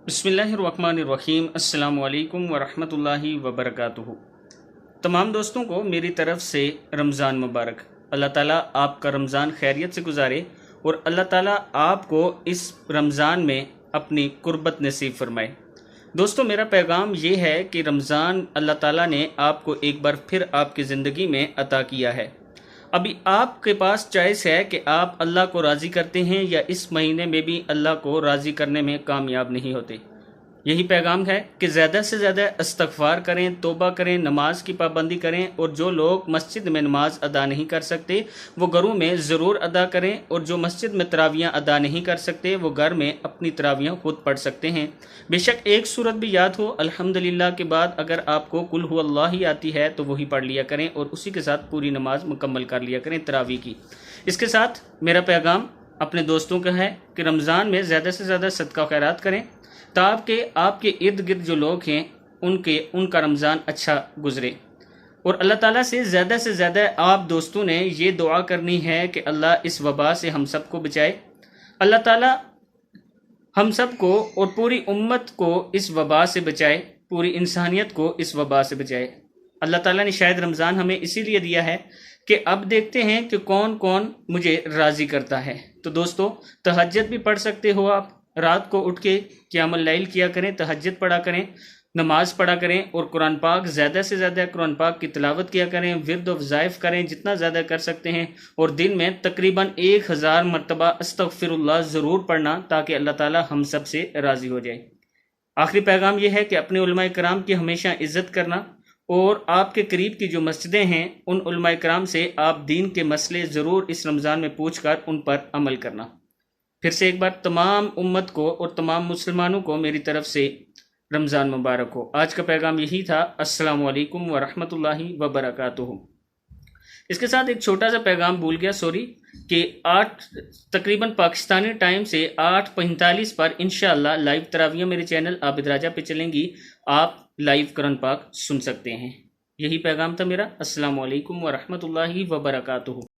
बिस्मिल्लाहिर्रहमानिर्रहीम। अस्सलामु अलैकुम वरहमतुल्लाहि वबरकातुहू। तमाम दोस्तों को मेरी तरफ़ से रमज़ान मुबारक। अल्लाह ताला आपका रमज़ान खैरियत से गुजारे और अल्लाह ताला आपको इस रमज़ान में अपनी कुर्बत नसीब फरमाए। दोस्तों, मेरा पैगाम ये है कि रमज़ान अल्लाह ताला ने आपको एक बार फिर आपकी ज़िंदगी में अता किया है। अभी आपके पास चॉइस है कि आप अल्लाह को राज़ी करते हैं या इस महीने में भी अल्लाह को राज़ी करने में कामयाब नहीं होते। यही पैगाम है कि ज़्यादा से ज़्यादा इस्तग़फ़ार करें, तौबा करें, नमाज की पाबंदी करें और जो लोग मस्जिद में नमाज अदा नहीं कर सकते वो घरों में ज़रूर अदा करें, और जो मस्जिद में तरावियाँ अदा नहीं कर सकते वो घर में अपनी तरावियाँ खुद पढ़ सकते हैं। बेशक एक सूरत भी याद हो, अल्हम्दुलिल्लाह के बाद अगर आपको कुल हुवल्लाह ही आती है तो वही पढ़ लिया करें और उसी के साथ पूरी नमाज मुकम्मल कर लिया करें तरावी की। इसके साथ मेरा पैगाम अपने दोस्तों का है कि रमज़ान में ज़्यादा से ज़्यादा सदका खैरात करें ताकि आपके इर्द गिर्द जो लोग हैं उनका रमज़ान अच्छा गुज़रे। और अल्लाह ताला से ज़्यादा आप दोस्तों ने ये दुआ करनी है कि अल्लाह इस वबा से हम सबको बचाए। अल्लाह ताला हम सबको और पूरी उम्मत को इस वबा से बचाए, पूरी इंसानियत को इस वबा से बचाए। अल्लाह ताला ने शायद रमज़ान हमें इसीलिए दिया है कि अब देखते हैं कि कौन कौन मुझे राज़ी करता है। तो दोस्तों, तहज्जुद भी पढ़ सकते हो आप, रात को उठ के क़ियामुल लैल किया करें, तहज्जुद पढ़ा करें, नमाज पढ़ा करें और कुरान पाक ज़्यादा से ज़्यादा कुरान पाक की तिलावत किया करें, विर्द व वज़ाइफ करें जितना ज़्यादा कर सकते हैं, और दिन में तकरीबन 1000 मरतबा अस्तग़फिरुल्लाह ज़रूर पढ़ना ताकि अल्लाह ताला हम सब से राज़ी हो जाए। आखिरी पैगाम यह है कि अपने उलमाए कराम की हमेशा इज़्ज़त करना और आपके करीब की जो मस्जिदें हैं उन उलमाए कराम से आप दीन के मसले ज़रूर इस रमज़ान में पूछ कर उन पर अमल करना। फिर से एक बार तमाम उम्मत को और तमाम मुसलमानों को मेरी तरफ से रमज़ान मुबारक हो। आज का पैगाम यही था। अस्सलामु अलैकुम वरहमतुल्लाहि वबरकातुहू। इसके साथ एक छोटा सा पैगाम भूल गया, सॉरी, कि तकरीबन पाकिस्तानी टाइम से 8:45 पर इंशाअल्लाह लाइव तरावियाँ मेरे चैनल आबिद राजा पे चलेंगी। आप लाइव कुरान पाक सुन सकते हैं। यही पैगाम था मेरा। अस्सलामु अलैकुम वरहमतुल्लाहि वबरकातुहू।